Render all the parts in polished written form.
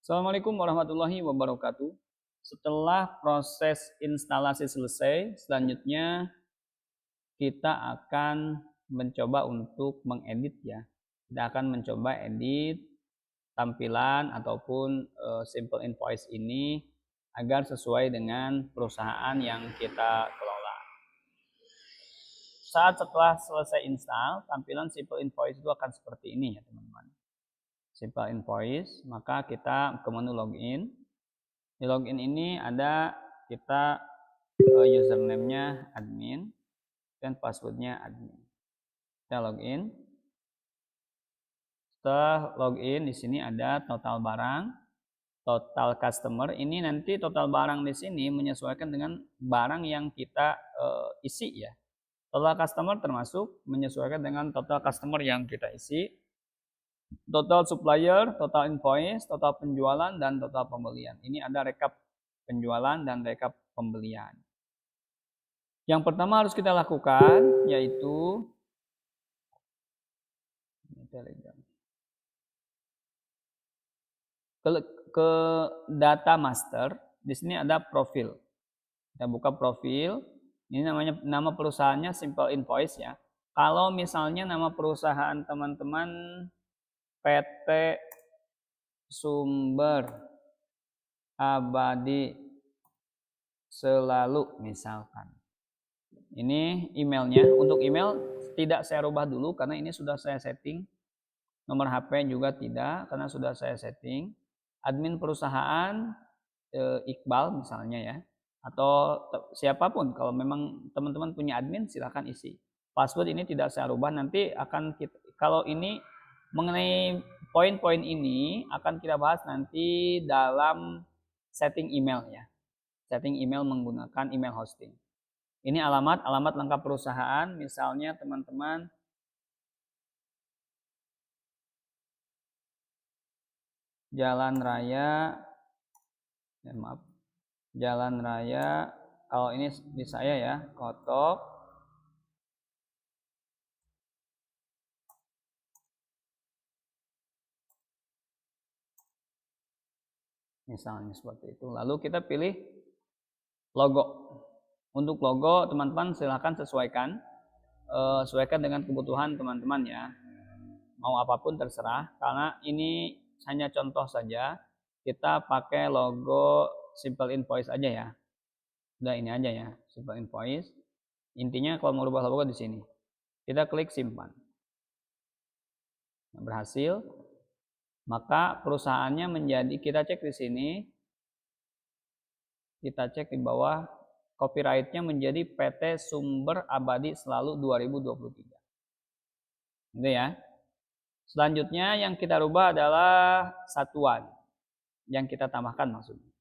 Assalamualaikum warahmatullahi wabarakatuh. Setelah proses instalasi selesai, selanjutnya kita akan mencoba untuk mengedit ya. Kita akan mencoba edit tampilan ataupun simple invoice ini agar sesuai dengan perusahaan yang kita kelola. Saat setelah selesai install, tampilan simple invoice itu akan seperti ini ya teman-teman. Simple invoice, maka kita ke menu login. Di login ini ada kita username-nya admin dan password-nya admin. Kita login. Setelah login di sini ada total barang, total customer. Ini nanti total barang di sini menyesuaikan dengan barang yang kita isi ya. Total customer termasuk menyesuaikan dengan total customer yang kita isi. Total supplier, total invoice, total penjualan, dan total pembelian. Ini ada rekap penjualan dan rekap pembelian. Yang pertama harus kita lakukan yaitu ke data master. Di sini ada profil. Kita buka profil. Ini namanya nama perusahaannya Simple Invoice ya. Kalau misalnya nama perusahaan teman-teman PT Sumber Abadi Selalu misalkan. Ini emailnya. Untuk email tidak saya rubah dulu karena ini sudah saya setting. Nomor HP juga tidak karena sudah saya setting. Admin perusahaan Iqbal misalnya ya. Atau siapapun, kalau memang teman-teman punya admin silahkan isi. Password ini tidak saya rubah, nanti akan kita, kalau ini mengenai poin-poin ini akan kita bahas nanti dalam setting email ya. Setting email menggunakan email hosting. Ini alamat lengkap perusahaan, misalnya teman-teman Jalan Raya, Jalan Raya, kalau ini di saya ya, Kotok, misalnya seperti itu. Lalu kita pilih logo. Untuk logo teman-teman silahkan sesuaikan dengan kebutuhan teman-teman ya. Mau apapun terserah, karena ini hanya contoh saja. Kita pakai logo Simple Invoice aja ya. Udah ini aja ya, Simple Invoice. Intinya kalau mau rubah logo di sini. Kita klik simpan. Nah, berhasil. Maka perusahaannya menjadi, kita cek di sini. Kita cek di bawah, copyright-nya menjadi PT Sumber Abadi Selalu 2023. Gitu ya. Selanjutnya yang kita rubah adalah satuan yang kita tambahkan maksudnya.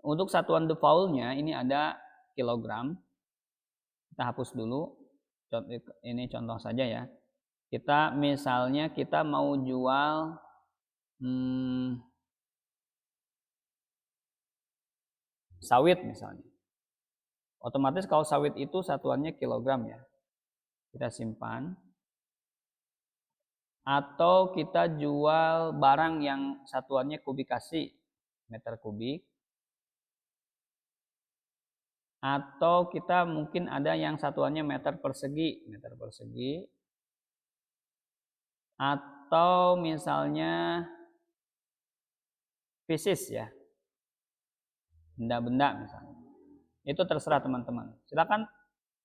Untuk satuan default-nya ini ada kilogram. Kita hapus dulu. Ini contoh saja ya. Kita misalnya kita mau jual sawit misalnya. Otomatis kalau sawit itu satuannya kilogram ya. Kita simpan. Atau kita jual barang yang satuannya kubikasi, meter kubik. Atau kita mungkin ada yang satuannya meter persegi. Atau misalnya pieces ya, benda-benda misalnya. Itu terserah teman-teman. Silakan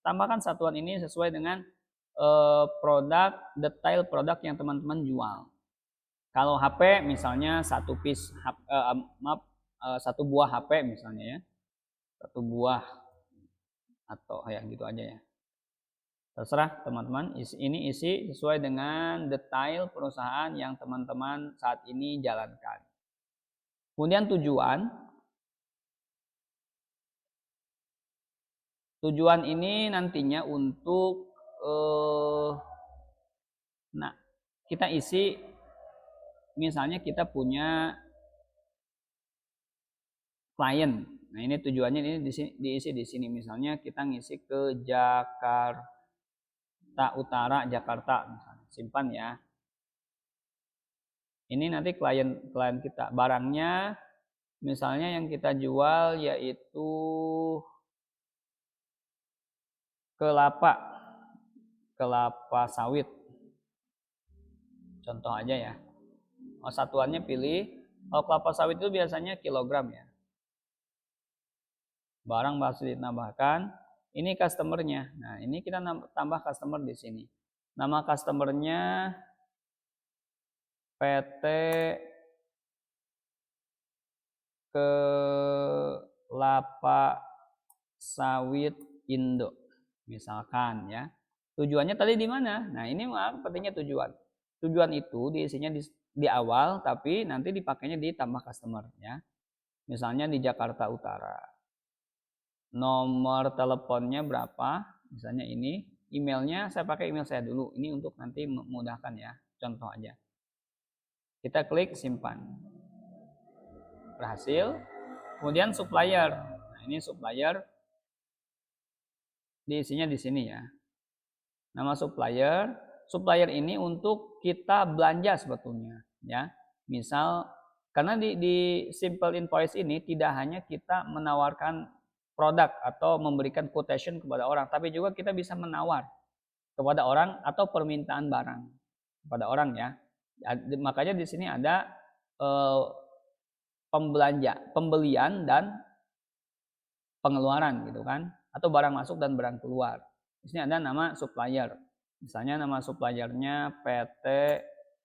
tambahkan satuan ini sesuai dengan produk, detail produk yang teman-teman jual. Kalau HP misalnya satu buah HP misalnya ya, satu buah atau ya gitu aja ya. Terserah teman-teman, ini isi sesuai dengan detail perusahaan yang teman-teman saat ini jalankan. Kemudian tujuan ini nantinya untuk kita isi, misalnya kita punya klien. Nah, ini tujuannya ini diisi di sini. Misalnya kita ngisi ke Jakarta Utara, Jakarta misalnya. Simpan ya. Ini nanti klien kita. Barangnya misalnya yang kita jual yaitu kelapa sawit. Contoh aja ya. Satuannya pilih. Kalau kelapa sawit itu biasanya kilogram ya. Barang masih ditambahkan. Ini customernya. Nah, ini kita tambah customer di sini. Nama customernya PT Kelapa Sawit Indo. Misalkan ya. Tujuannya tadi di mana? Nah, ini pentingnya tujuan. Tujuan itu diisinya di awal, tapi nanti dipakainya di tambah customer ya. Misalnya di Jakarta Utara. Nomor teleponnya berapa? Misalnya ini. Emailnya saya pakai email saya dulu. Ini untuk nanti memudahkan ya. Contoh aja. Kita klik simpan. Berhasil. Kemudian supplier. Nah, ini supplier. Diisinya di sini ya. Nama supplier. Supplier ini untuk kita belanja sebetulnya ya. Misal karena di simple invoice ini tidak hanya kita menawarkan produk atau memberikan quotation kepada orang, tapi juga kita bisa menawar kepada orang atau permintaan barang kepada orang ya. Makanya di sini ada pembelian dan pengeluaran gitu kan, atau barang masuk dan barang keluar. Di sini ada nama supplier. Misalnya nama suppliernya PT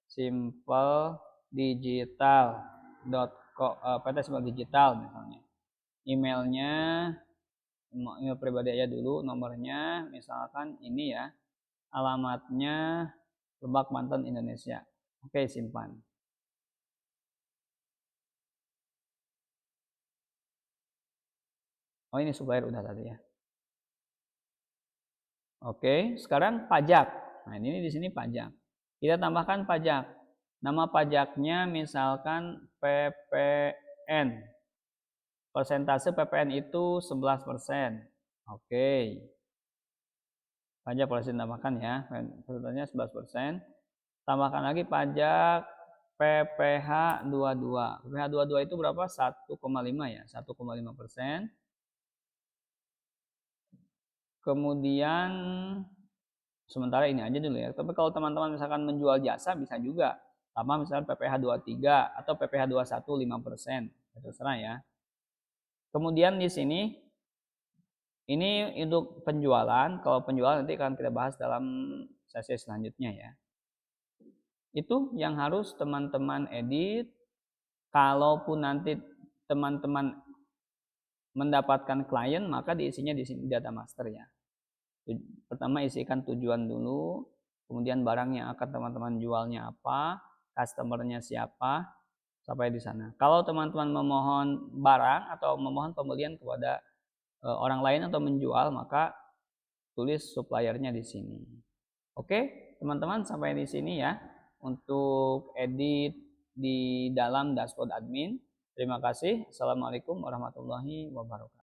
Simple Digital. PT Simple Digital misalnya. Emailnya, email pribadi aja dulu, nomornya misalkan ini ya, alamatnya Lebak Banten Indonesia. Oke, simpan. Oh, ini supplier udah tadi ya. Oke, sekarang pajak. Nah, ini di sini pajak. Kita tambahkan pajak. Nama pajaknya misalkan PPN. Persentase PPN itu 11%. Oke. Pajak boleh ditambahkan ya. Persentasenya 11%. Tambahkan lagi pajak PPh 22. PPh 22 itu berapa? 1,5 ya. 1,5%. Kemudian sementara ini aja dulu ya. Tapi kalau teman-teman misalkan menjual jasa bisa juga. Tambah misalkan PPh 23 atau PPh 21 5%. Terserah ya. Kemudian di sini ini untuk penjualan. Kalau penjualan nanti akan kita bahas dalam sesi selanjutnya ya. Itu yang harus teman-teman edit. Kalaupun nanti teman-teman mendapatkan klien, maka diisinya di sini data master ya. Pertama isikan tujuan dulu, kemudian barang yang akan teman-teman jualnya apa, customernya siapa, sampai di sana. Kalau teman-teman memohon barang atau memohon pembelian kepada orang lain atau menjual, maka tulis suppliernya di sini. Oke, teman-teman sampai di sini ya untuk edit di dalam dashboard admin. Terima kasih. Assalamualaikum warahmatullahi wabarakatuh.